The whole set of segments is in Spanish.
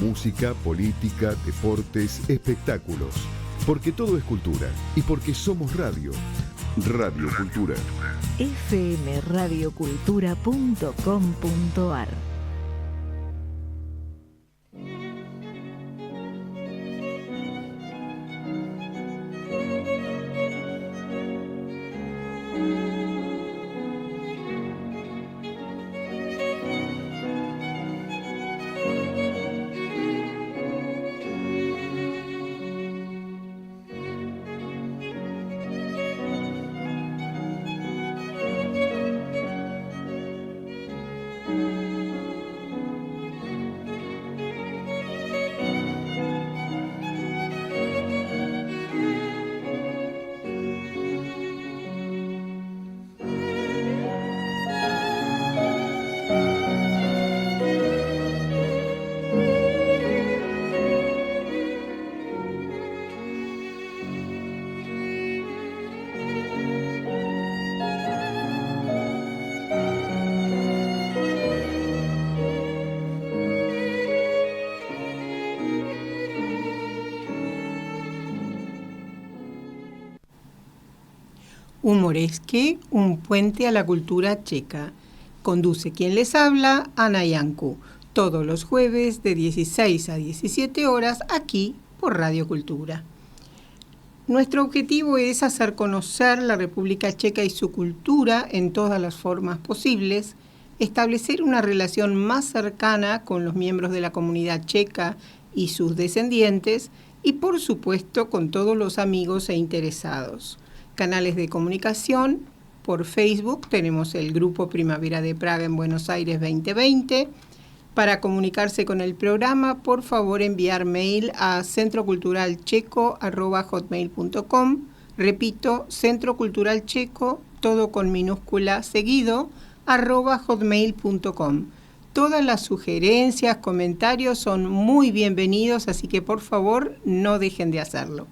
música, política, deportes, espectáculos. Porque todo es cultura y porque somos radio. Radio Cultura. fmradiocultura.com.ar. Humoresque, un puente a la cultura checa. Conduce quien les habla, Ana Yancu, todos los jueves de 16 a 17 horas aquí por Radio Cultura. Nuestro objetivo es hacer conocer la República Checa y su cultura en todas las formas posibles, establecer una relación más cercana con los miembros de la comunidad checa y sus descendientes y, por supuesto, con todos los amigos e interesados. Canales de comunicación, por Facebook tenemos el Grupo Primavera de Praga en Buenos Aires 2020. Para comunicarse con el programa, por favor enviar mail a centroculturalcheco@hotmail.com. Repito, centroculturalcheco, todo con minúscula seguido, @hotmail.com. Todas las sugerencias, comentarios son muy bienvenidos, así que por favor no dejen de hacerlo.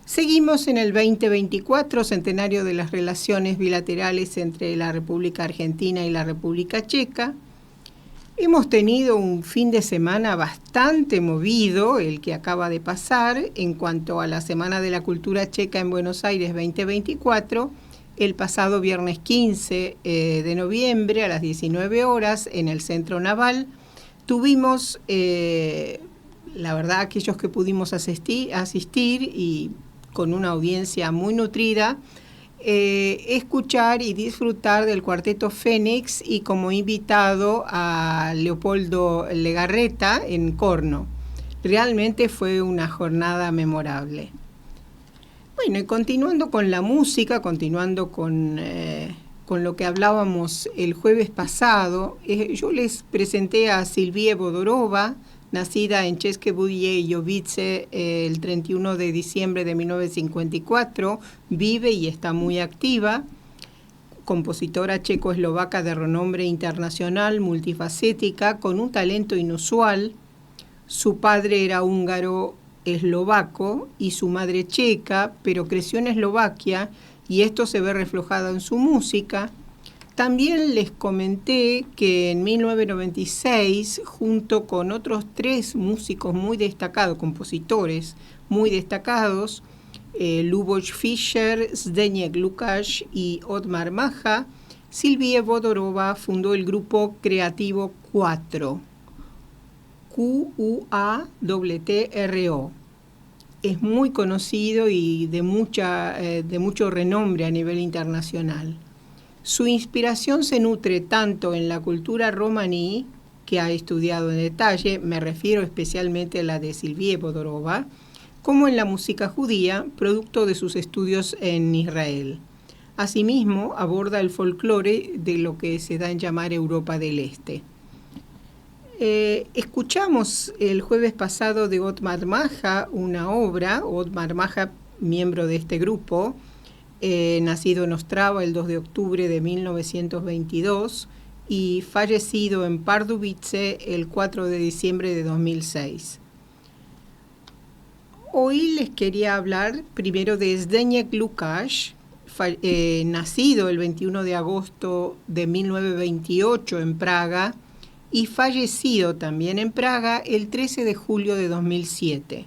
Seguimos en el 2024, centenario de las relaciones bilaterales entre la República Argentina y la República Checa. Hemos tenido un fin de semana bastante movido, el que acaba de pasar, en cuanto a la Semana de la Cultura Checa en Buenos Aires 2024. El pasado viernes 15 de noviembre a las 19 horas en el Centro Naval tuvimos, la verdad, aquellos que pudimos asistir y con una audiencia muy nutrida, escuchar y disfrutar del Cuarteto Fénix y como invitado a Leopoldo Legarreta en corno. Realmente fue una jornada memorable. Bueno, y continuando con la música, continuando con lo que hablábamos el jueves pasado, yo les presenté a Silvie Bodorova, nacida en České Budějovice el 31 de diciembre de 1954, vive y está muy activa, compositora checo-eslovaca de renombre internacional, multifacética, con un talento inusual. Su padre era húngaro-eslovaco y su madre checa, pero creció en Eslovaquia y esto se ve reflejado en su música. También les comenté que en 1996, junto con otros 3 músicos muy destacados, compositores muy destacados, Lubos Fischer, Zdeněk Lukáš y Otmar Maja, Silvie Bodorova fundó el grupo creativo Quattro, Quattro. Es muy conocido y de mucho renombre a nivel internacional. Su inspiración se nutre tanto en la cultura romaní, que ha estudiado en detalle, me refiero especialmente a la de Silvie Bodorova, como en la música judía, producto de sus estudios en Israel. Asimismo, aborda el folclore de lo que se da en llamar Europa del Este. Escuchamos el jueves pasado de Otmar Maja una obra, Otmar Maja, miembro de este grupo, nacido en Ostrava el 2 de octubre de 1922 y fallecido en Pardubice el 4 de diciembre de 2006. Hoy les quería hablar primero de Zdeněk Lukáš, nacido el 21 de agosto de 1928 en Praga y fallecido también en Praga el 13 de julio de 2007.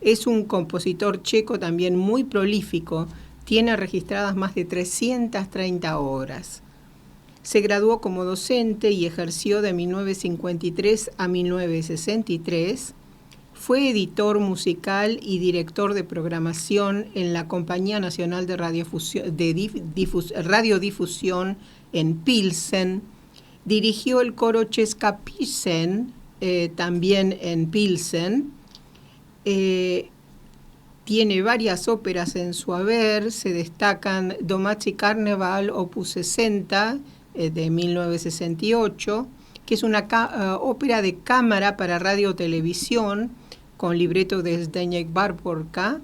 Es un compositor checo también muy prolífico, tiene registradas más de 330 obras. Se graduó como docente y ejerció de 1953 a 1963. Fue editor musical y director de programación en la Compañía Nacional de Radiodifusión en Pilsen. Dirigió el coro Česká Píseň, también en Pilsen. Tiene varias óperas en su haber, se destacan Domácí Carneval, opus 60, de 1968, que es una ópera de cámara para radio o televisión, con libreto de Zdeněk Bárborka,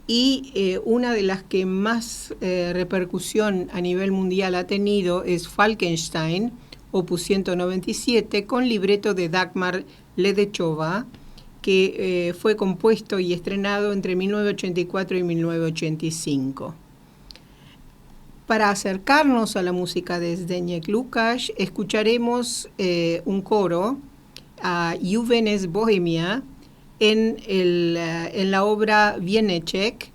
y una de las que más repercusión a nivel mundial ha tenido es Falkenstein, opus 197, con libreto de Dagmar Ledečová, que fue compuesto y estrenado entre 1984 y 1985. Para acercarnos a la música de Zdeněk Lukács, escucharemos un coro, a Juvenes Bohemia, en la obra Věneček,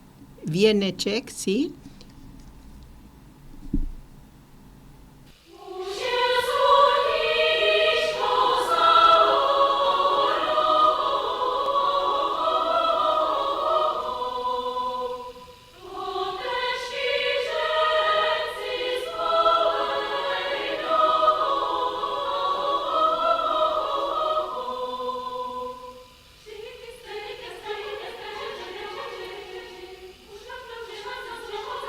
¿sí? Thank you.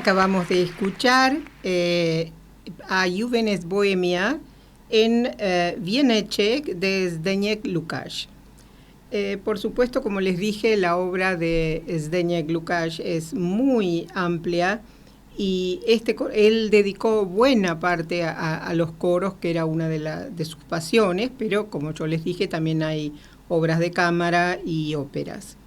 Acabamos de escuchar a Juvenes Bohemia en Wieneczek de Zdeněk Lukács. Por supuesto, como les dije, la obra de Zdeněk Lukács es muy amplia y él dedicó buena parte a los coros, que era una de sus pasiones, pero como yo les dije, también hay obras de cámara y óperas.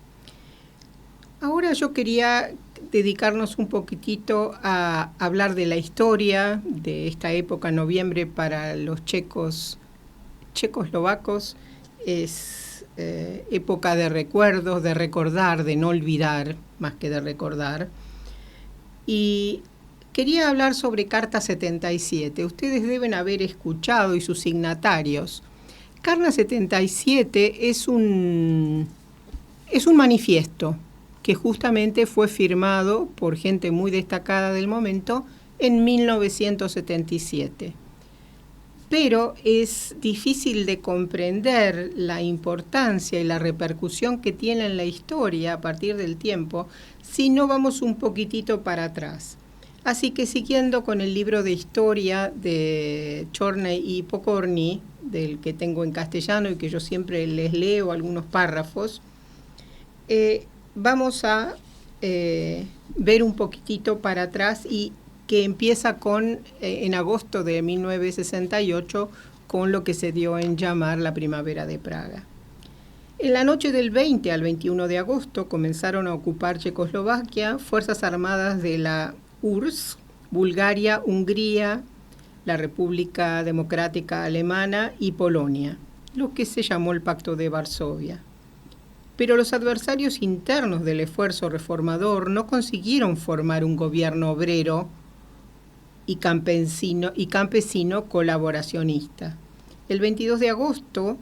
Ahora yo quería dedicarnos un poquitito a hablar de la historia de esta época. Noviembre para los checoslovacos es época de recuerdos, de recordar, de no olvidar, más que de recordar. Y quería hablar sobre Carta 77. Ustedes deben haber escuchado, y sus signatarios. Carta 77 es un manifiesto que justamente fue firmado por gente muy destacada del momento en 1977. Pero es difícil de comprender la importancia y la repercusión que tiene en la historia a partir del tiempo si no vamos un poquitito para atrás. Así que siguiendo con el libro de historia de Chorny y Pokorny, del que tengo en castellano y que yo siempre les leo algunos párrafos, vamos a ver un poquitito para atrás y que empieza en agosto de 1968 con lo que se dio en llamar la Primavera de Praga. En la noche del 20 al 21 de agosto comenzaron a ocupar Checoslovaquia fuerzas armadas de la URSS, Bulgaria, Hungría, la República Democrática Alemana y Polonia, lo que se llamó el Pacto de Varsovia. Pero los adversarios internos del esfuerzo reformador no consiguieron formar un gobierno obrero y campesino colaboracionista. El 22 de agosto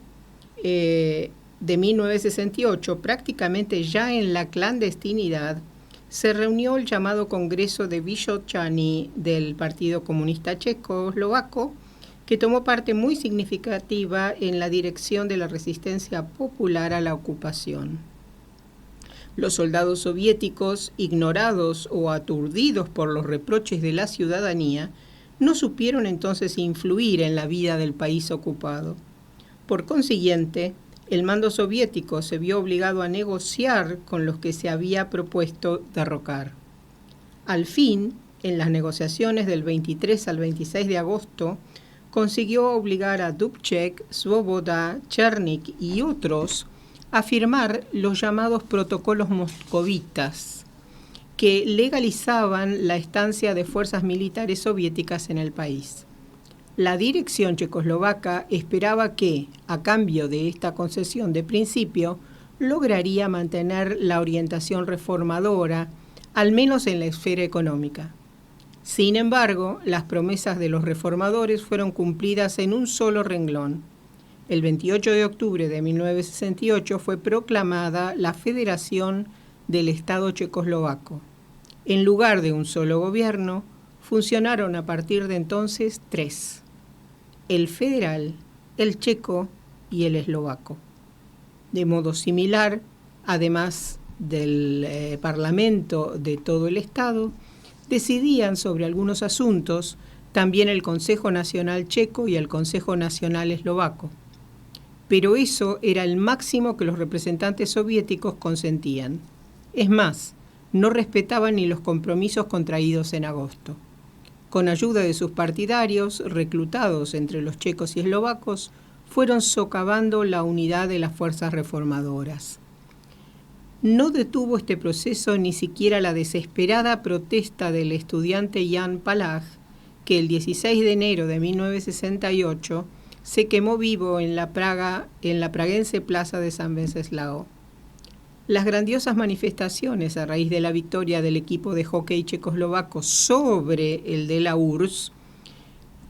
de 1968, prácticamente ya en la clandestinidad, se reunió el llamado Congreso de Vyšehrady del Partido Comunista Checoslovaco, que tomó parte muy significativa en la dirección de la resistencia popular a la ocupación. Los soldados soviéticos, ignorados o aturdidos por los reproches de la ciudadanía, no supieron entonces influir en la vida del país ocupado. Por consiguiente, el mando soviético se vio obligado a negociar con los que se había propuesto derrocar. Al fin, en las negociaciones del 23 al 26 de agosto, consiguió obligar a Dubček, Svoboda, Černík y otros a firmar los llamados protocolos moscovitas, que legalizaban la estancia de fuerzas militares soviéticas en el país. La dirección checoslovaca esperaba que, a cambio de esta concesión de principio, lograría mantener la orientación reformadora, al menos en la esfera económica. Sin embargo, las promesas de los reformadores fueron cumplidas en un solo renglón. El 28 de octubre de 1968 fue proclamada la Federación del Estado Checoslovaco. En lugar de un solo gobierno, funcionaron a partir de entonces tres: el federal, el checo y el eslovaco. De modo similar, además del Parlamento de todo el Estado, decidían sobre algunos asuntos también el Consejo Nacional Checo y el Consejo Nacional Eslovaco. Pero eso era el máximo que los representantes soviéticos consentían. Es más, no respetaban ni los compromisos contraídos en agosto. Con ayuda de sus partidarios, reclutados entre los checos y eslovacos, fueron socavando la unidad de las fuerzas reformadoras. No detuvo este proceso ni siquiera la desesperada protesta del estudiante Jan Palach, que el 16 de enero de 1968 se quemó vivo en la praguense plaza de San Venceslao. Las grandiosas manifestaciones a raíz de la victoria del equipo de hockey checoslovaco sobre el de la URSS,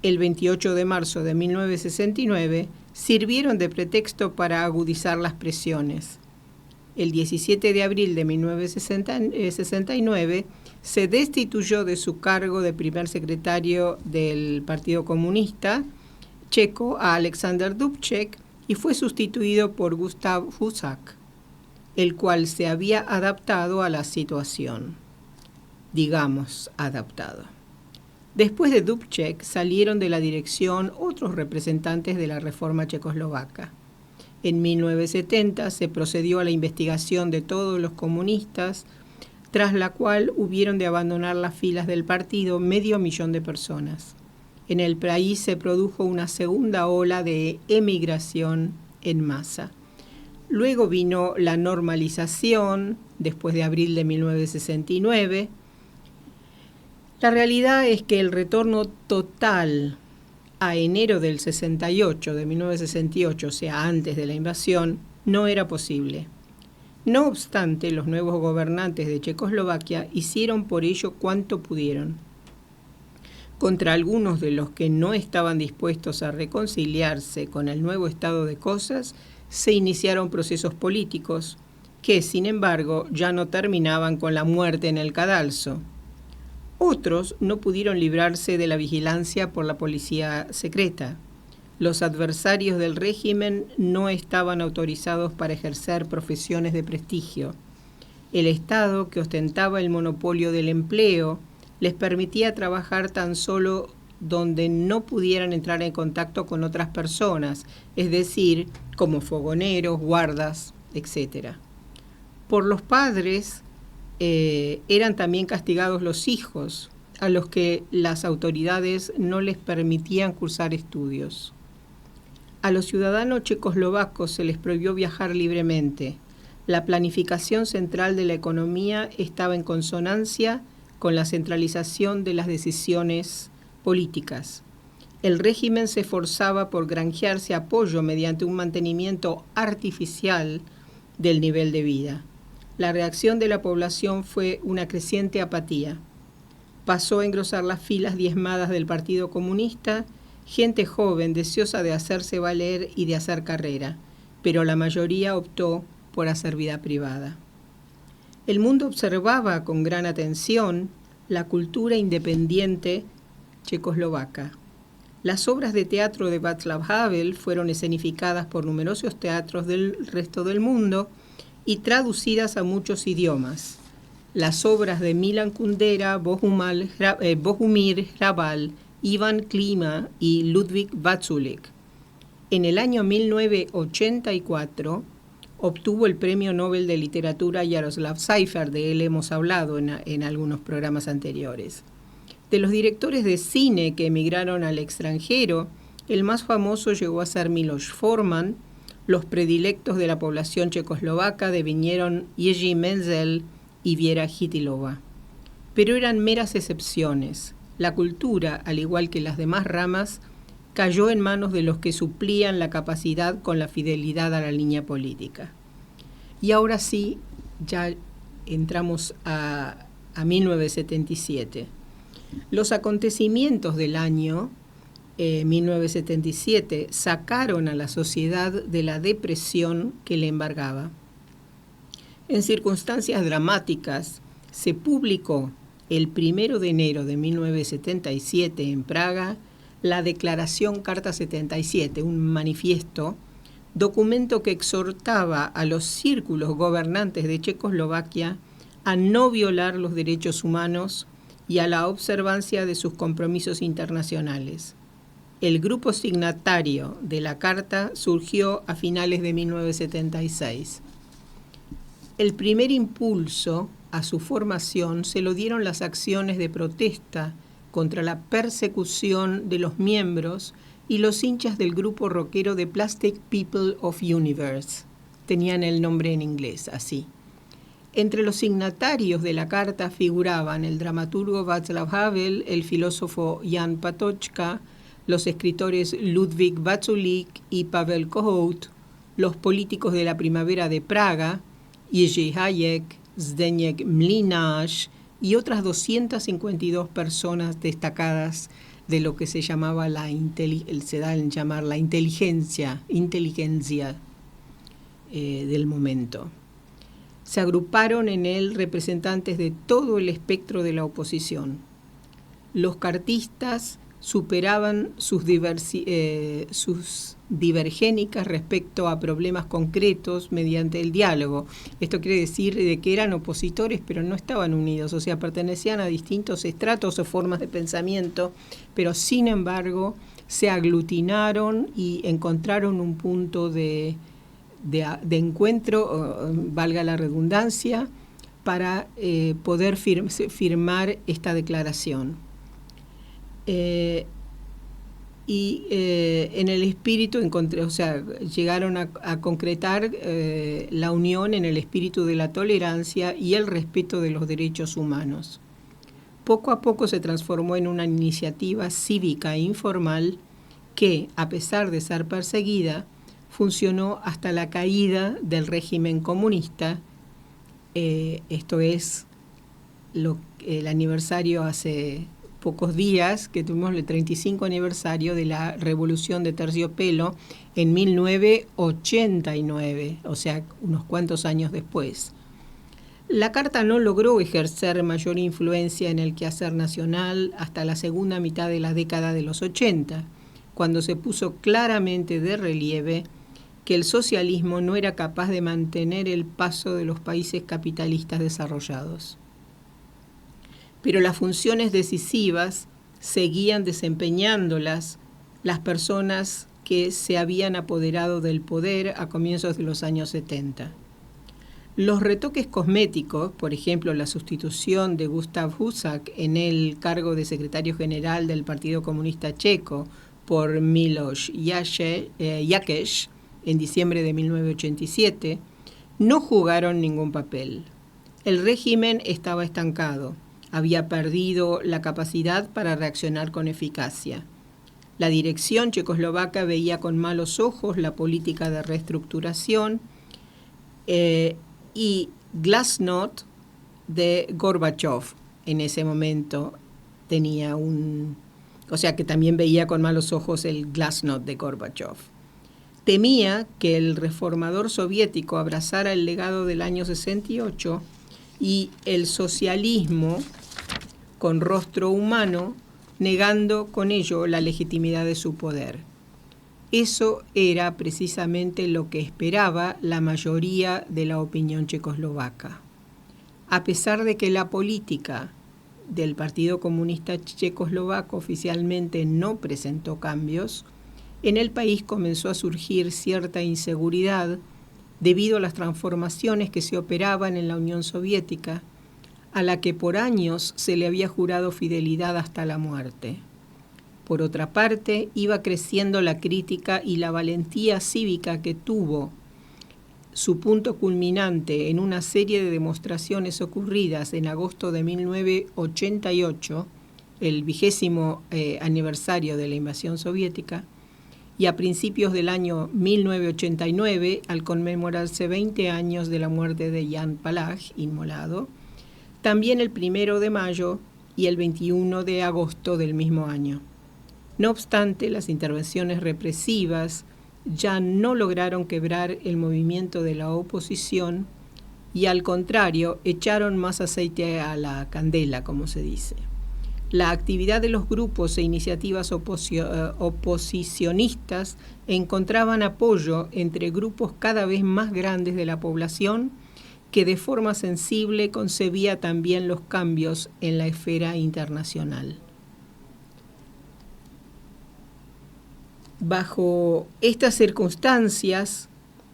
el 28 de marzo de 1969, sirvieron de pretexto para agudizar las presiones. El 17 de abril de 1969 se destituyó de su cargo de primer secretario del Partido Comunista Checo a Alexander Dubček y fue sustituido por Gustav Husak, el cual se había adaptado a la situación. digamos, adaptado. Después de Dubček salieron de la dirección otros representantes de la reforma checoslovaca. En 1970 se procedió a la investigación de todos los comunistas, tras la cual hubieron de abandonar las filas del partido 500.000 de personas. En el país se produjo una segunda ola de emigración en masa. Luego vino la normalización, después de abril de 1969. La realidad es que el retorno total a enero del 68, de 1968, o sea, antes de la invasión, no era posible. No obstante, los nuevos gobernantes de Checoslovaquia hicieron por ello cuanto pudieron. Contra algunos de los que no estaban dispuestos a reconciliarse con el nuevo estado de cosas, se iniciaron procesos políticos que, sin embargo, ya no terminaban con la muerte en el cadalso. Otros no pudieron librarse de la vigilancia por la policía secreta. Los adversarios del régimen no estaban autorizados para ejercer profesiones de prestigio. El Estado, que ostentaba el monopolio del empleo, les permitía trabajar tan solo donde no pudieran entrar en contacto con otras personas, es decir, como fogoneros, guardas, etc. Por los padres eran también castigados los hijos, a los que las autoridades no les permitían cursar estudios. A los ciudadanos checoslovacos se les prohibió viajar libremente. La planificación central de la economía estaba en consonancia con la centralización de las decisiones políticas. El régimen se esforzaba por granjearse apoyo mediante un mantenimiento artificial del nivel de vida. La reacción de la población fue una creciente apatía. Pasó a engrosar las filas diezmadas del Partido Comunista, gente joven deseosa de hacerse valer y de hacer carrera, pero la mayoría optó por hacer vida privada. El mundo observaba con gran atención la cultura independiente checoslovaca. Las obras de teatro de Václav Havel fueron escenificadas por numerosos teatros del resto del mundo y traducidas a muchos idiomas. Las obras de Milan Kundera, Bohumil Hrabal, Ivan Klima y Ludwig Vaculík. En el año 1984 obtuvo el Premio Nobel de Literatura Jaroslav Seifert, de él hemos hablado en algunos programas anteriores. De los directores de cine que emigraron al extranjero, el más famoso llegó a ser Miloš Forman. Los predilectos de la población checoslovaca devinieron Jerzy Menzel y Viera Chytilova. Pero eran meras excepciones. La cultura, al igual que las demás ramas, cayó en manos de los que suplían la capacidad con la fidelidad a la línea política. Y ahora sí, ya entramos a 1977. Los acontecimientos del año 1977 sacaron a la sociedad de la depresión que le embargaba. En circunstancias dramáticas, se publicó el 1 de enero de 1977 en Praga la Declaración Carta 77, un manifiesto, documento que exhortaba a los círculos gobernantes de Checoslovaquia a no violar los derechos humanos y a la observancia de sus compromisos internacionales. El grupo signatario de la carta surgió a finales de 1976. El primer impulso a su formación se lo dieron las acciones de protesta contra la persecución de los miembros y los hinchas del grupo rockero The Plastic People of Universe. Tenían el nombre en inglés, así. Entre los signatarios de la carta figuraban el dramaturgo Václav Havel, el filósofo Jan Patočka, los escritores Ludwig Vaculík y Pavel Kohout, los políticos de la primavera de Praga, Jerzy Hayek, Zdeněk Mlynář y otras 252 personas destacadas de lo que se llamaba la inteligencia del momento. Se agruparon en él representantes de todo el espectro de la oposición. Los cartistas superaban sus divergénicas respecto a problemas concretos mediante el diálogo. Esto quiere decir de que eran opositores, pero no estaban unidos, o sea, pertenecían a distintos estratos o formas de pensamiento, pero sin embargo se aglutinaron y encontraron un punto de encuentro, valga la redundancia, para poder firmar esta declaración. En el espíritu llegaron a concretar la unión en el espíritu de la tolerancia y el respeto de los derechos humanos. Poco a poco se transformó en una iniciativa cívica e informal que, a pesar de ser perseguida, funcionó hasta la caída del régimen comunista. Esto es el aniversario hace pocos días que tuvimos el 35 aniversario de la Revolución de Terciopelo en 1989, o sea, unos cuantos años después. La Carta no logró ejercer mayor influencia en el quehacer nacional hasta la segunda mitad de la década de los 80, cuando se puso claramente de relieve que el socialismo no era capaz de mantener el paso de los países capitalistas desarrollados. Pero las funciones decisivas seguían desempeñándolas las personas que se habían apoderado del poder a comienzos de los años 70. Los retoques cosméticos, por ejemplo, la sustitución de Gustav Husak en el cargo de secretario general del Partido Comunista Checo por Miloš Jakeš en diciembre de 1987, no jugaron ningún papel. El régimen estaba estancado. Había perdido la capacidad para reaccionar con eficacia. La dirección checoslovaca veía con malos ojos la política de reestructuración y glasnost de Gorbachov en ese momento tenía que también veía con malos ojos el glasnost de Gorbachov. Temía que el reformador soviético abrazara el legado del año 68 y el socialismo con rostro humano, negando con ello la legitimidad de su poder. Eso era precisamente lo que esperaba la mayoría de la opinión checoslovaca. A pesar de que la política del Partido Comunista Checoslovaco oficialmente no presentó cambios, en el país comenzó a surgir cierta inseguridad debido a las transformaciones que se operaban en la Unión Soviética, a la que por años se le había jurado fidelidad hasta la muerte. Por otra parte, iba creciendo la crítica y la valentía cívica que tuvo su punto culminante en una serie de demostraciones ocurridas en agosto de 1988, el 20º aniversario de la invasión soviética, y a principios del año 1989, al conmemorarse 20 años de la muerte de Jan Palach, inmolado, también el 1 de mayo y el 21 de agosto del mismo año. No obstante, las intervenciones represivas ya no lograron quebrar el movimiento de la oposición y, al contrario, echaron más aceite a la candela, como se dice. La actividad de los grupos e iniciativas oposicionistas encontraban apoyo entre grupos cada vez más grandes de la población que de forma sensible concebía también los cambios en la esfera internacional. Bajo estas circunstancias,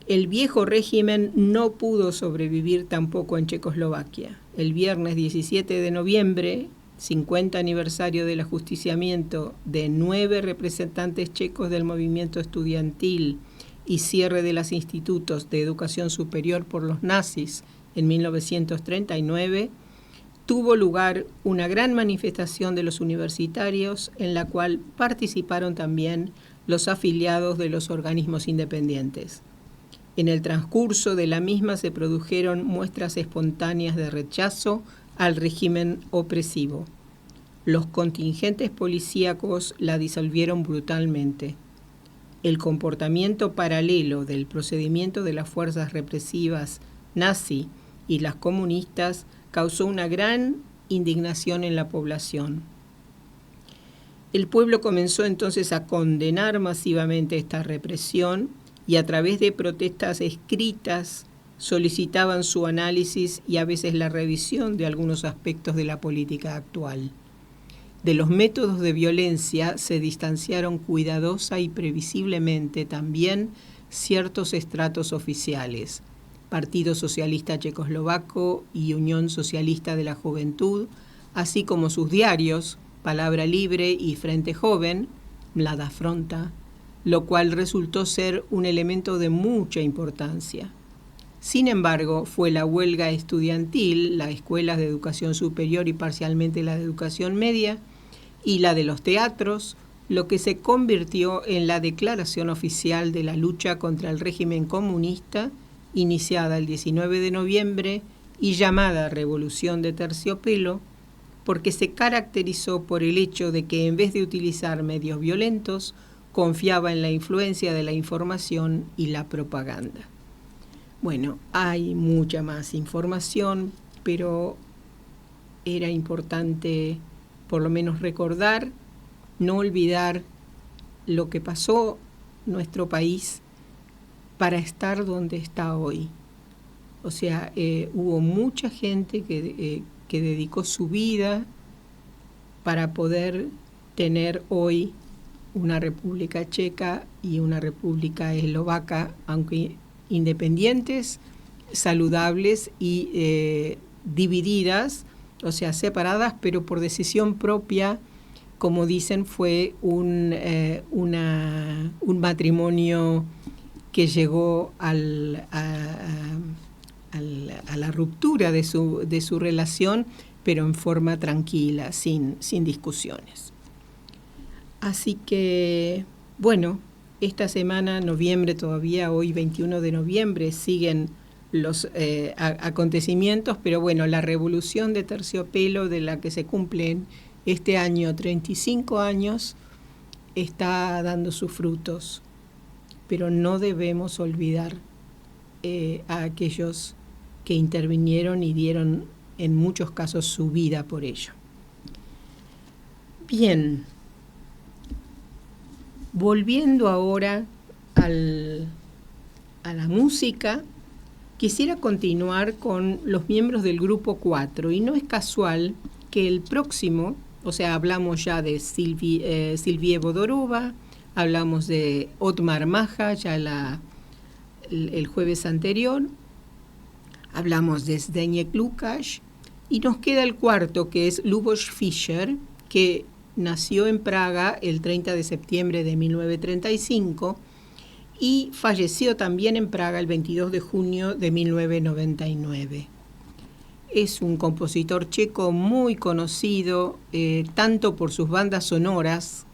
el viejo régimen no pudo sobrevivir tampoco en Checoslovaquia. El viernes 17 de noviembre, 50 aniversario del ajusticiamiento de 9 representantes checos del movimiento estudiantil y cierre de los institutos de educación superior por los nazis en 1939, tuvo lugar una gran manifestación de los universitarios en la cual participaron también los afiliados de los organismos independientes. En el transcurso de la misma se produjeron muestras espontáneas de rechazo al régimen opresivo. Los contingentes policíacos la disolvieron brutalmente. El comportamiento paralelo del procedimiento de las fuerzas represivas nazi y las comunistas causó una gran indignación en la población. El pueblo comenzó entonces a condenar masivamente esta represión y a través de protestas escritas solicitaban su análisis y a veces la revisión de algunos aspectos de la política actual. De los métodos de violencia se distanciaron cuidadosa y previsiblemente también ciertos estratos oficiales, Partido Socialista Checoslovaco y Unión Socialista de la Juventud, así como sus diarios, Palabra Libre y Frente Joven, Mlada Fronta, lo cual resultó ser un elemento de mucha importancia. Sin embargo, fue la huelga estudiantil, las escuelas de educación superior y parcialmente la de educación media, y la de los teatros, lo que se convirtió en la declaración oficial de la lucha contra el régimen comunista, iniciada el 19 de noviembre y llamada Revolución de Terciopelo, porque se caracterizó por el hecho de que en vez de utilizar medios violentos, confiaba en la influencia de la información y la propaganda. Bueno, hay mucha más información, pero era importante por lo menos recordar, no olvidar lo que pasó en nuestro país para estar donde está hoy. O sea, hubo mucha gente que dedicó su vida para poder tener hoy una República Checa y una República Eslovaca, aunque independientes, saludables y divididas, o sea, separadas, pero por decisión propia, como dicen, fue un matrimonio que llegó a la ruptura de su relación, pero en forma tranquila, sin discusiones. Así que, bueno, esta semana, noviembre todavía, hoy 21 de noviembre, siguen los acontecimientos, pero bueno, la revolución de Terciopelo, de la que se cumplen este año 35 años, está dando sus frutos, pero no debemos olvidar a aquellos que intervinieron y dieron en muchos casos su vida por ello. Bien, volviendo ahora a la música, quisiera continuar con los miembros del Grupo 4, y no es casual que el próximo, o sea, hablamos ya de Silvie Vodorova, hablamos de Otmar Maja ya el jueves anterior, hablamos de Zdeněk Lukács, y nos queda el cuarto, que es Luboš Fischer, que nació en Praga el 30 de septiembre de 1935 y falleció también en Praga el 22 de junio de 1999. Es un compositor checo muy conocido, tanto por sus bandas sonoras.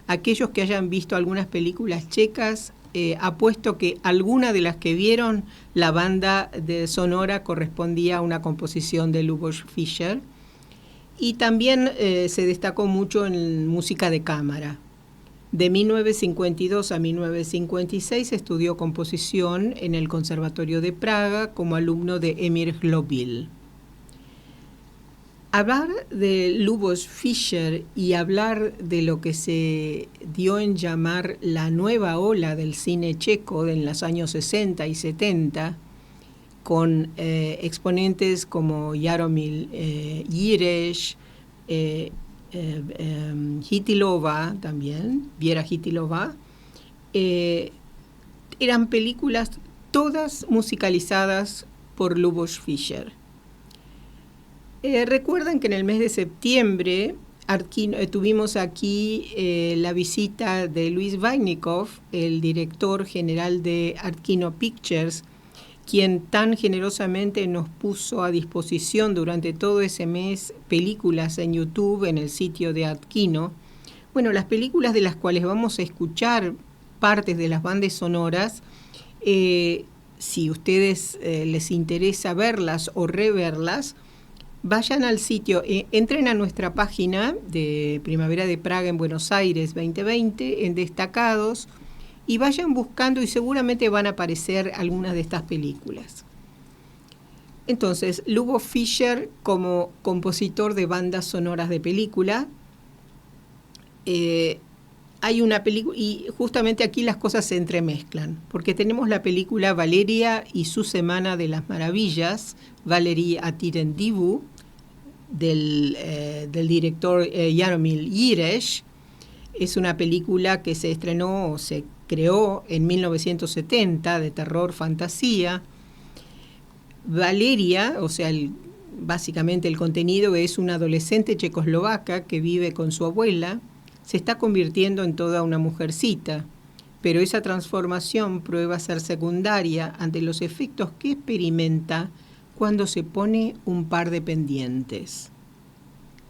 Aquellos que hayan visto algunas películas checas, apuesto que alguna de las que vieron, la banda sonora correspondía a una composición de Luboš Fischer. Y también se destacó mucho en música de cámara. De 1952 a 1956 estudió composición en el Conservatorio de Praga como alumno de Emil Hlobil. Hablar de Luboš Fischer y hablar de lo que se dio en llamar la nueva ola del cine checo en los años 60 y 70, con exponentes como Jaromír Jireš, Chytilova también, Věra Chytilová, eran películas todas musicalizadas por Luboš Fischer. Recuerdan que en el mes de septiembre tuvimos aquí la visita de Luis Vajnikov, el director general de Art Kino Pictures, quien tan generosamente nos puso a disposición durante todo ese mes películas en YouTube, en el sitio de Art Kino. Bueno, las películas de las cuales vamos a escuchar partes de las bandas sonoras, si a ustedes les interesa verlas o reverlas, vayan al sitio, entren a nuestra página de Primavera de Praga en Buenos Aires 2020, en Destacados, y vayan buscando y seguramente van a aparecer algunas de estas películas. Entonces, Luboš Fischer como compositor de bandas sonoras de película, hay una película, y justamente aquí las cosas se entremezclan, porque tenemos la película Valeria y su Semana de las Maravillas, Valerie Atirendivu, del director Jaromír Jiřeš. Es una película que se estrenó o se creó en 1970, de terror fantasía. Valeria, o sea, básicamente el contenido es una adolescente checoslovaca que vive con su abuela, se está convirtiendo en toda una mujercita, pero esa transformación prueba ser secundaria ante los efectos que experimenta cuando se pone un par de pendientes.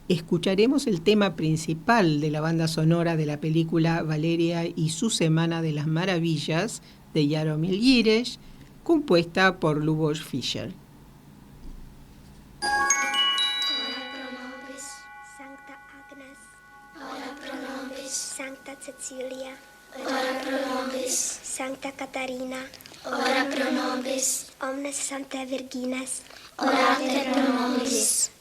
Escucharemos el tema principal de la banda sonora de la película Valeria y su Semana de las Maravillas de Jaromír Jiřeš, compuesta por Lubos Fischer. Sancta Cecilia, ora pro nobis. Sancta Catarina, ora pro nobis. Omnes Sanctae Virgines, orate pro nobis.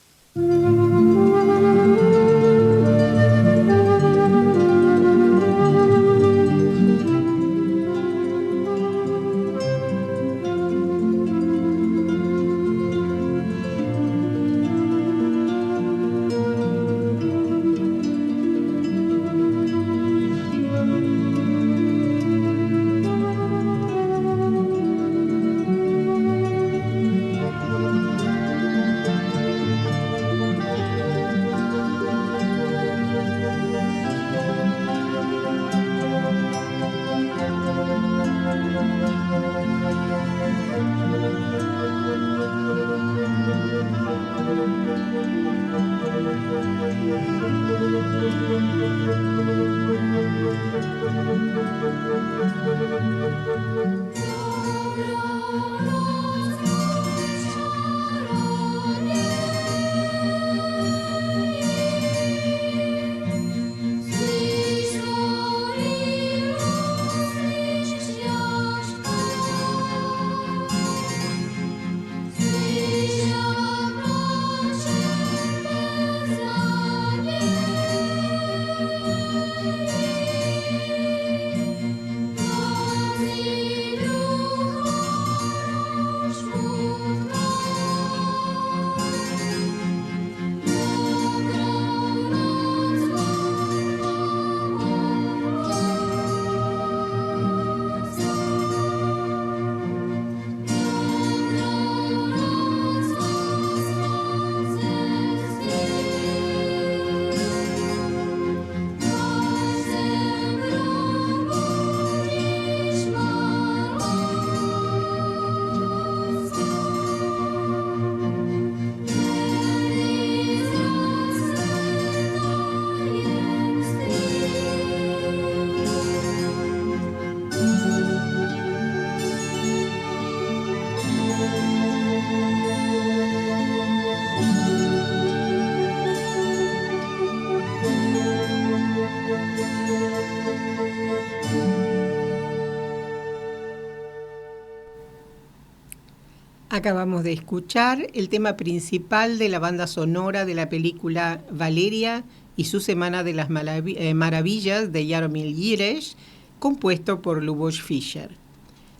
Acabamos de escuchar el tema principal de la banda sonora de la película Valeria y su Semana de las Maravillas de Jaromír Jiřeš, compuesto por Lubos Fischer.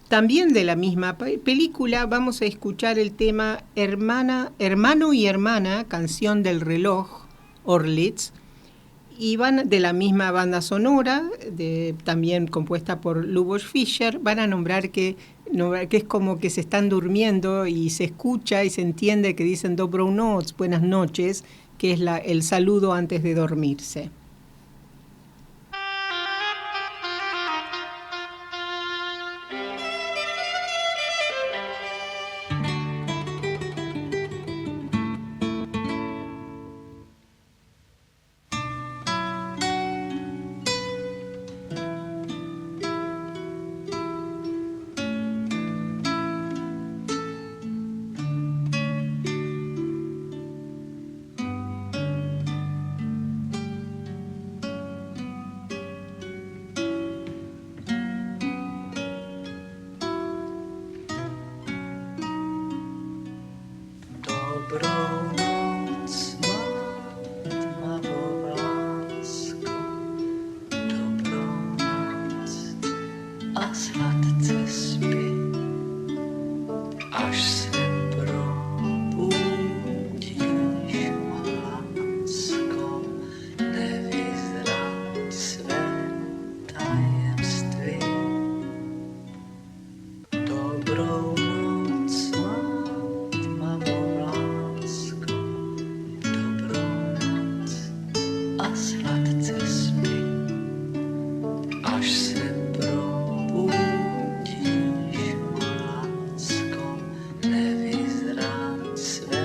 También de la misma película vamos a escuchar el tema Hermano y Hermana, canción del reloj, Orlitz, y van de la misma banda sonora, también compuesta por Lubos Fischer. Van a nombrar que es como que se están durmiendo y se escucha y se entiende que dicen Dobrou noc, buenas noches, que es el saludo antes de dormirse. až se probudíš, lásko, nevyzrá své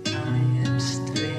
tajemství.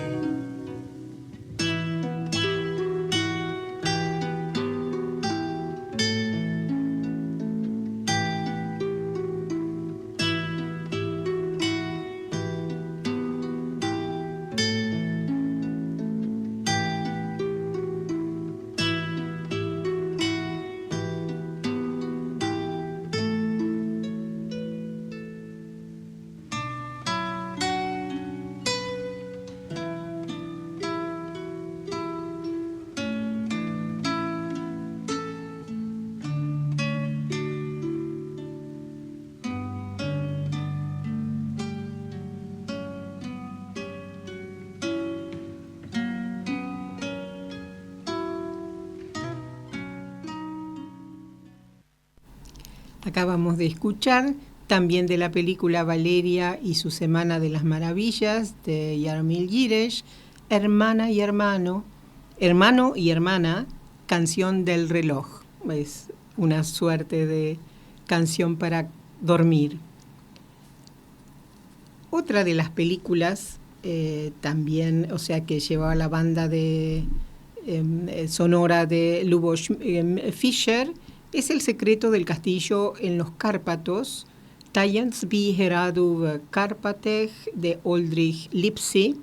Acabamos de escuchar también de la película Valeria y su Semana de las Maravillas de Jaromír Gires, Hermana y Hermano, Hermano y Hermana, Canción del Reloj. Es una suerte de canción para dormir. Otra de las películas también, o sea, que llevaba la banda de sonora de Lubos Fischer, es El secreto del castillo en los Cárpatos, Tajemství hradu v Karpatech, de Oldřich Lipský,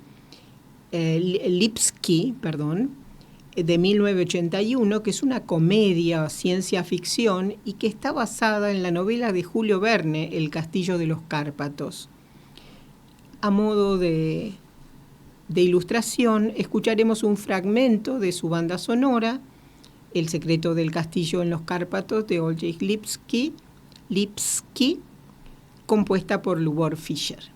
de 1981, que es una comedia o ciencia ficción y que está basada en la novela de Julio Verne, El castillo de los Cárpatos. A modo de ilustración, escucharemos un fragmento de su banda sonora, El secreto del castillo en los Cárpatos, de Oldřich Lipský, compuesta por Lubor Fischer.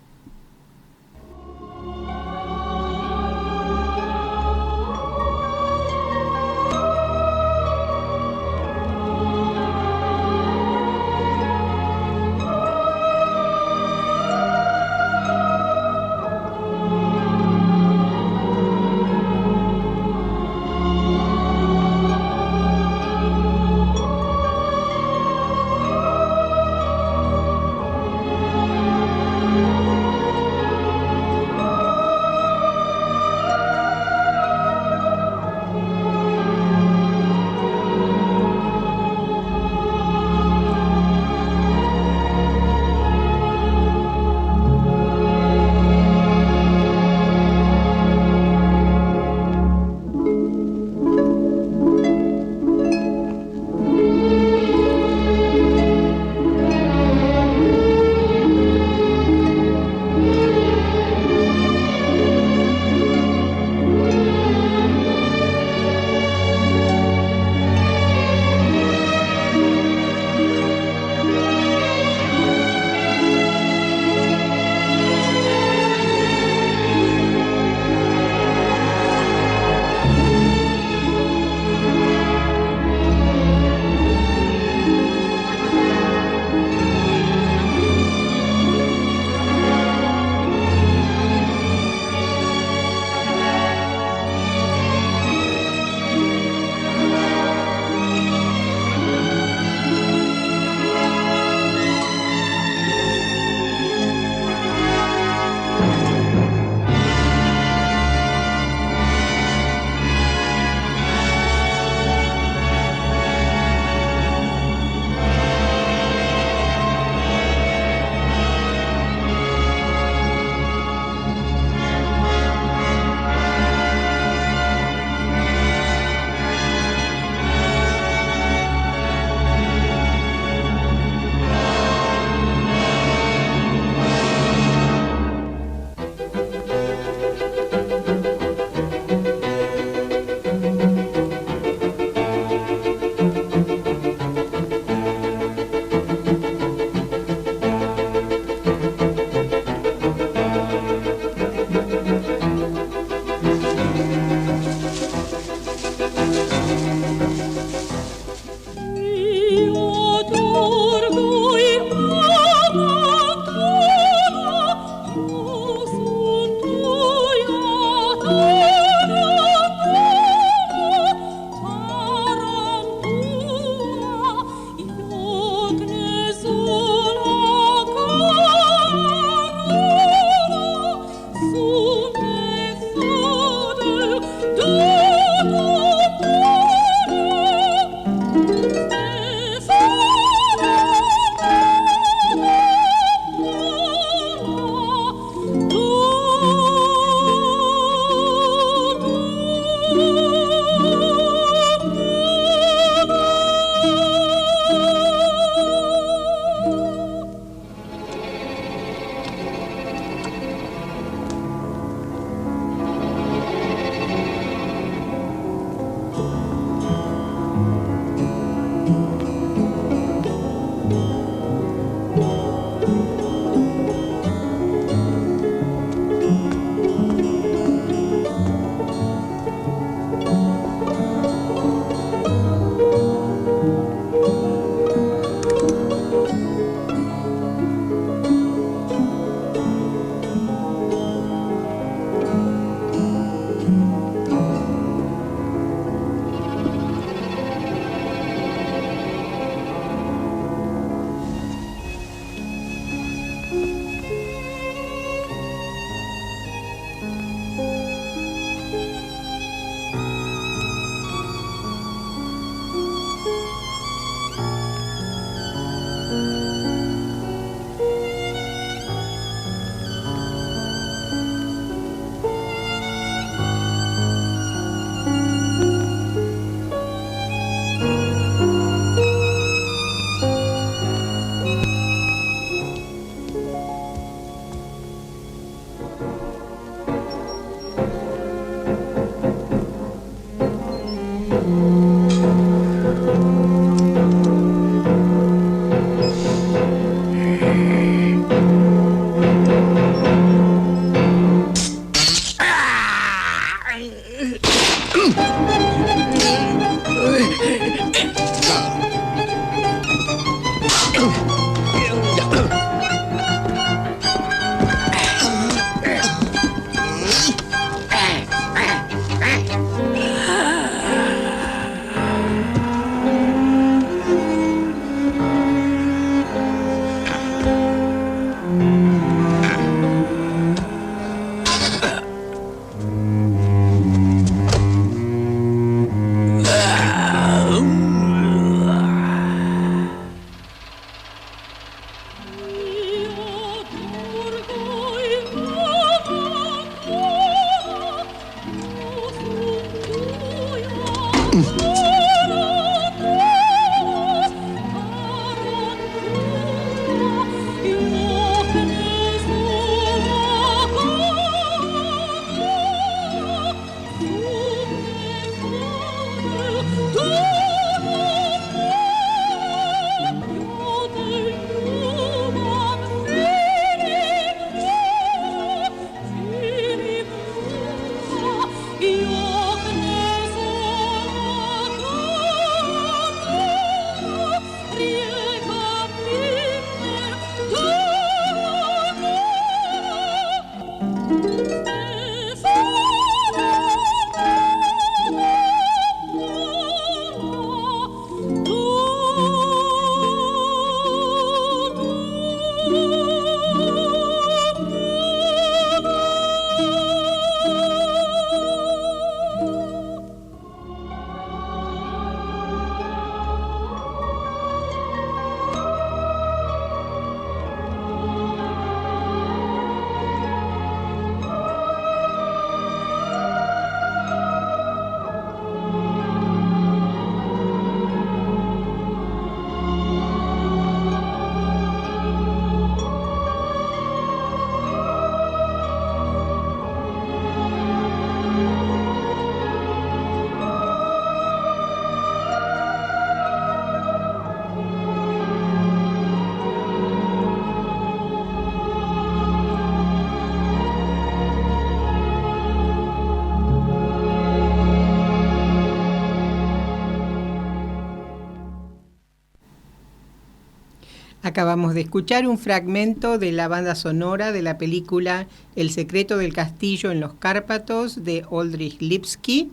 Acabamos de escuchar un fragmento de la banda sonora de la película El secreto del castillo en los Cárpatos de Oldrich Lipski,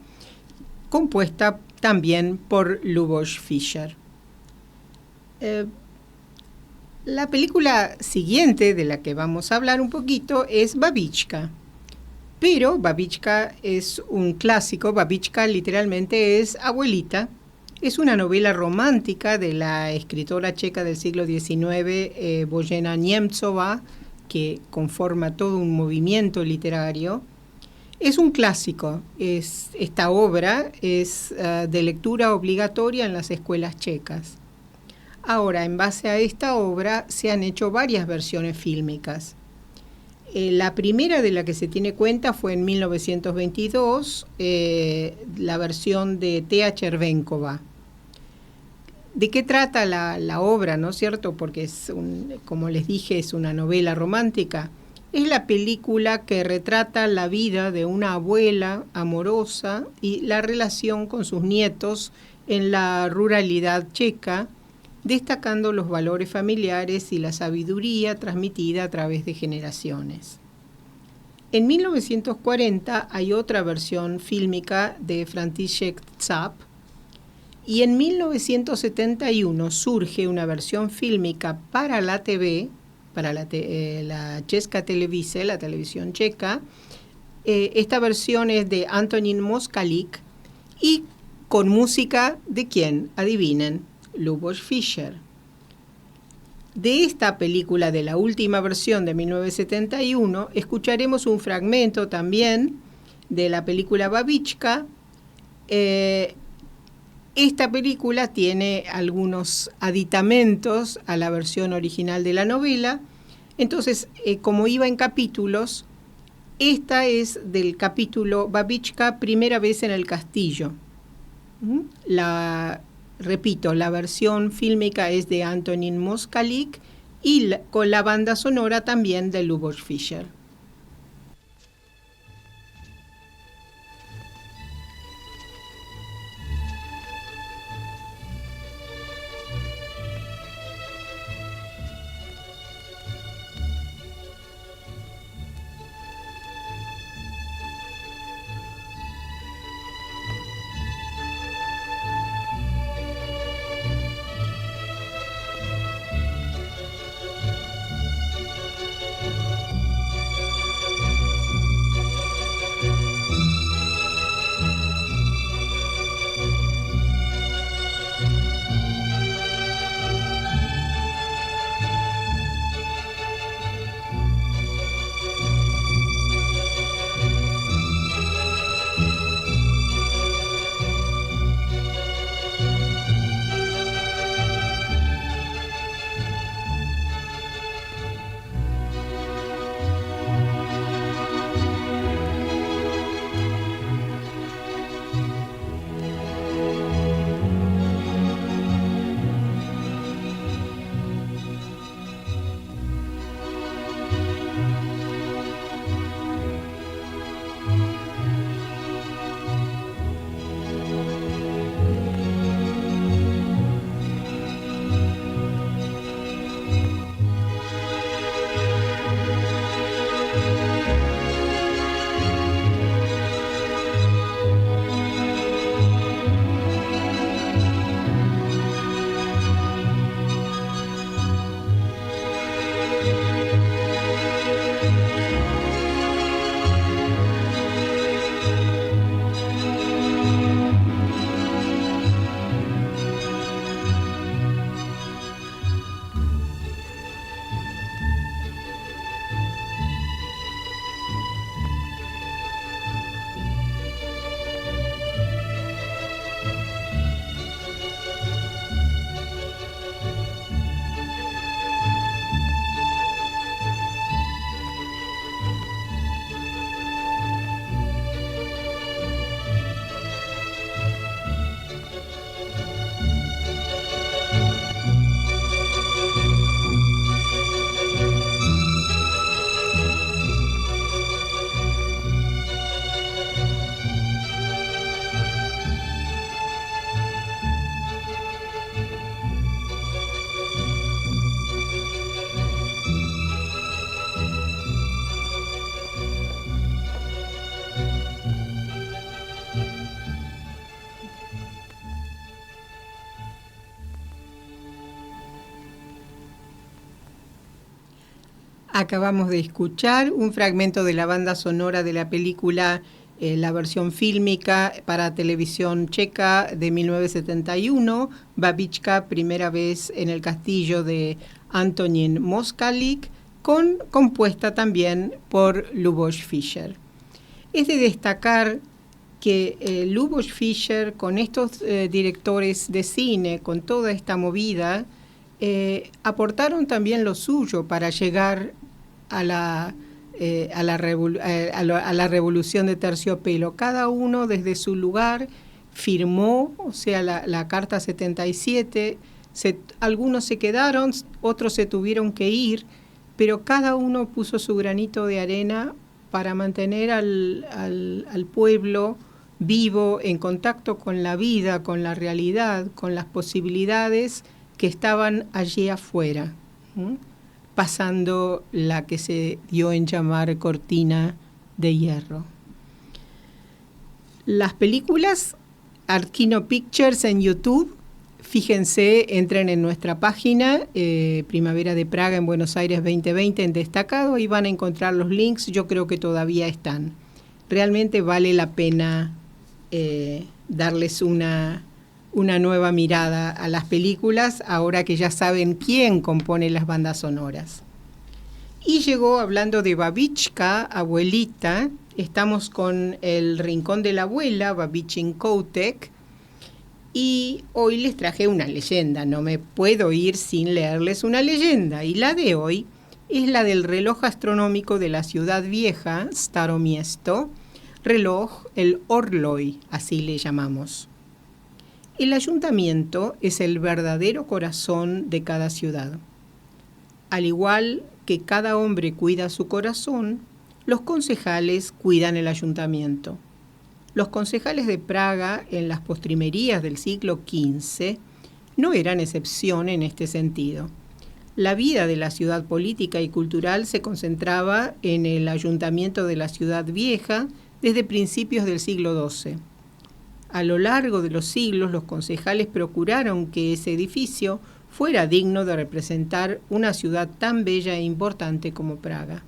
compuesta también por Lubos Fischer. La película siguiente de la que vamos a hablar un poquito es Babička. Pero Babička es un clásico, Babička literalmente es abuelita. Es una novela romántica de la escritora checa del siglo XIX, Božena Němcová, que conforma todo un movimiento literario. Es un clásico. Esta obra es de lectura obligatoria en las escuelas checas. Ahora, en base a esta obra, se han hecho varias versiones fílmicas. La primera de la que se tiene cuenta fue en 1922, la versión de Tea Chervenkova. ¿De qué trata la obra, no es cierto? Porque como les dije, es una novela romántica. Es la película que retrata la vida de una abuela amorosa y la relación con sus nietos en la ruralidad checa, destacando los valores familiares y la sabiduría transmitida a través de generaciones. En 1940 hay otra versión fílmica de František Čap, y en 1971 surge una versión fílmica para la TV, para la Česká televize, la televisión checa. Esta versión es de Antonín Moskalík y con música ¿de quién? Adivinen, Lubos Fischer. De esta película, de la última versión de 1971, escucharemos un fragmento también de la película Babička. Esta película tiene algunos aditamentos a la versión original de la novela. Entonces, como iba en capítulos, esta es del capítulo Babička, primera vez en el castillo. Repito, la versión fílmica es de Antonín Moskalík y con la banda sonora también de Lubos Fischer. Acabamos de escuchar un fragmento de la banda sonora de la película, la versión fílmica para televisión checa de 1971, Babička, primera vez en el castillo, de Antonín Moskalík, compuesta también por Lubos Fischer. Es de destacar que Lubos Fischer, con estos directores de cine, con toda esta movida, aportaron también lo suyo para llegar a la revolución de Terciopelo, cada uno desde su lugar, firmó, o sea, la Carta 77. Algunos se quedaron, otros se tuvieron que ir, pero cada uno puso su granito de arena para mantener al pueblo vivo, en contacto con la vida, con la realidad, con las posibilidades que estaban allí afuera, pasando la que se dio en llamar cortina de hierro. Las películas Arkino Pictures en YouTube, fíjense, entren en nuestra página, Primavera de Praga en Buenos Aires 2020 en destacado, y van a encontrar los links. Yo creo que todavía están. Realmente vale la pena darles una nueva mirada a las películas, ahora que ya saben quién compone las bandas sonoras. Y llegó, hablando de Babička, abuelita, estamos con El Rincón de la Abuela, Babichin Koutek, y hoy les traje una leyenda. No me puedo ir sin leerles una leyenda, y la de hoy es la del reloj astronómico de la ciudad vieja, Staro Miesto, reloj, el Orloj, así le llamamos. El ayuntamiento es el verdadero corazón de cada ciudad. Al igual que cada hombre cuida su corazón, los concejales cuidan el ayuntamiento. Los concejales de Praga en las postrimerías del siglo XV no eran excepción en este sentido. La vida de la ciudad política y cultural se concentraba en el ayuntamiento de la ciudad vieja desde principios del siglo XII. A lo largo de los siglos, los concejales procuraron que ese edificio fuera digno de representar una ciudad tan bella e importante como Praga.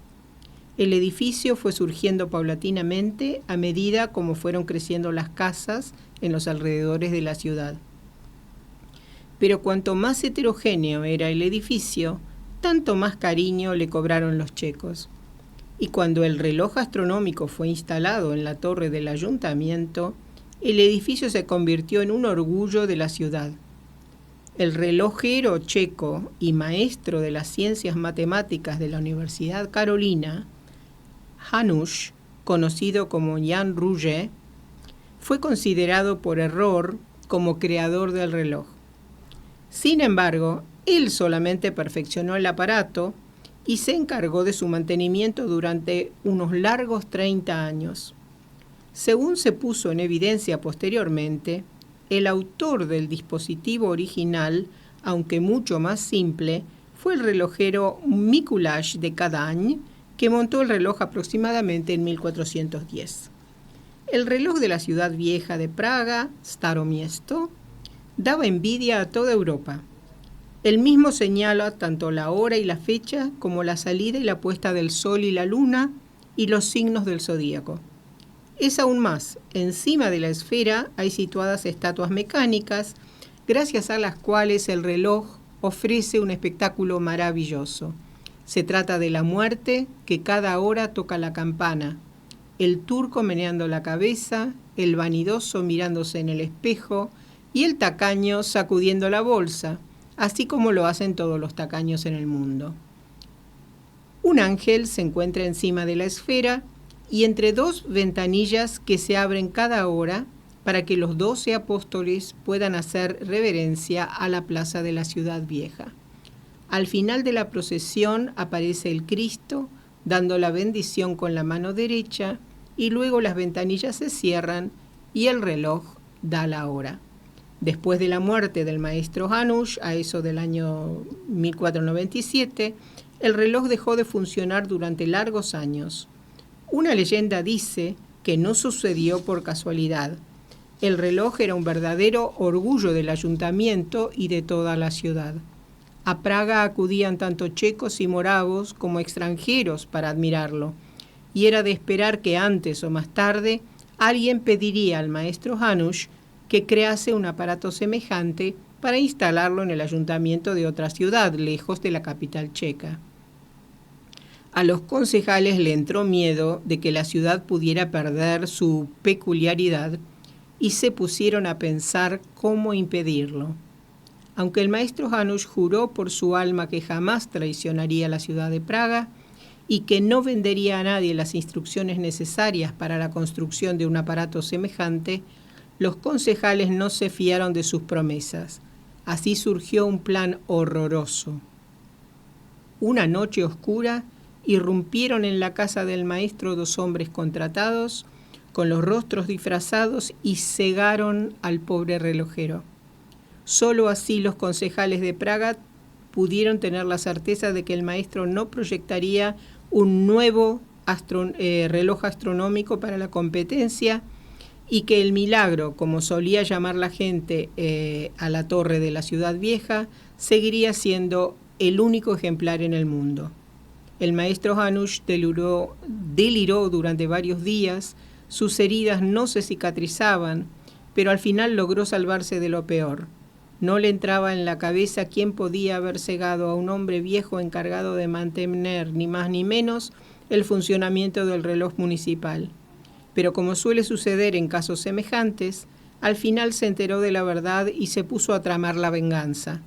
El edificio fue surgiendo paulatinamente a medida como fueron creciendo las casas en los alrededores de la ciudad. Pero cuanto más heterogéneo era el edificio, tanto más cariño le cobraron los checos. Y cuando el reloj astronómico fue instalado en la torre del ayuntamiento, el edificio se convirtió en un orgullo de la ciudad. El relojero checo y maestro de las ciencias matemáticas de la Universidad Carolina, Janusz, conocido como Jan Rouget, fue considerado por error como creador del reloj. Sin embargo, él solamente perfeccionó el aparato y se encargó de su mantenimiento durante unos largos 30 años. Según se puso en evidencia posteriormente, el autor del dispositivo original, aunque mucho más simple, fue el relojero Mikuláš de Kadaň, que montó el reloj aproximadamente en 1410. El reloj de la ciudad vieja de Praga, Staro Miesto, daba envidia a toda Europa. El mismo señala tanto la hora y la fecha como la salida y la puesta del sol y la luna y los signos del zodíaco. Es aún más, encima de la esfera hay situadas estatuas mecánicas, gracias a las cuales el reloj ofrece un espectáculo maravilloso. Se trata de la muerte, que cada hora toca la campana, el turco meneando la cabeza, el vanidoso mirándose en el espejo y el tacaño sacudiendo la bolsa, así como lo hacen todos los tacaños en el mundo. Un ángel se encuentra encima de la esfera y entre dos ventanillas que se abren cada hora para que los 12 apóstoles puedan hacer reverencia a la plaza de la ciudad vieja. Al final de la procesión aparece el Cristo dando la bendición con la mano derecha y luego las ventanillas se cierran y el reloj da la hora. Después de la muerte del maestro Janusz, a eso del año 1497, el reloj dejó de funcionar durante largos años. Una leyenda dice que no sucedió por casualidad. El reloj era un verdadero orgullo del ayuntamiento y de toda la ciudad. A Praga acudían tanto checos y moravos como extranjeros para admirarlo, y era de esperar que antes o más tarde alguien pediría al maestro Janusz que crease un aparato semejante para instalarlo en el ayuntamiento de otra ciudad, lejos de la capital checa. A los concejales le entró miedo de que la ciudad pudiera perder su peculiaridad y se pusieron a pensar cómo impedirlo. Aunque el maestro Janusz juró por su alma que jamás traicionaría la ciudad de Praga y que no vendería a nadie las instrucciones necesarias para la construcción de un aparato semejante, los concejales no se fiaron de sus promesas. Así surgió un plan horroroso. Una noche oscura, irrumpieron en la casa del maestro 2 hombres contratados, con los rostros disfrazados, y cegaron al pobre relojero. Solo así los concejales de Praga pudieron tener la certeza de que el maestro no proyectaría un nuevo reloj astronómico para la competencia, y que el milagro, como solía llamar la gente a la torre de la ciudad vieja, seguiría siendo el único ejemplar en el mundo. El maestro Hanush deliró durante varios días, sus heridas no se cicatrizaban, pero al final logró salvarse de lo peor. No le entraba en la cabeza quién podía haber cegado a un hombre viejo encargado de mantener ni más ni menos el funcionamiento del reloj municipal. Pero como suele suceder en casos semejantes, al final se enteró de la verdad y se puso a tramar la venganza.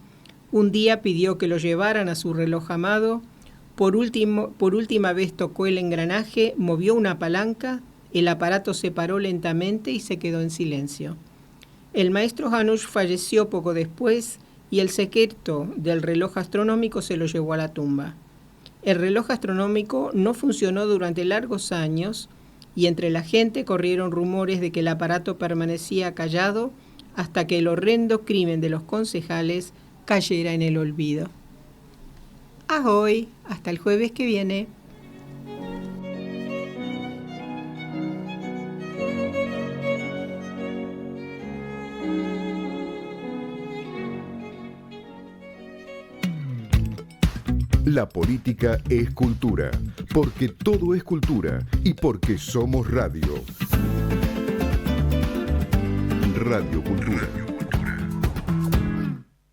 Un día pidió que lo llevaran a su reloj amado, por última vez tocó el engranaje, movió una palanca, el aparato se paró lentamente y se quedó en silencio. El maestro Hanush falleció poco después y el secreto del reloj astronómico se lo llevó a la tumba. El reloj astronómico no funcionó durante largos años y entre la gente corrieron rumores de que el aparato permanecía callado hasta que el horrendo crimen de los concejales cayera en el olvido. Ahoy, hasta el jueves que viene. La política es cultura, porque todo es cultura y porque somos radio. Radio Cultura.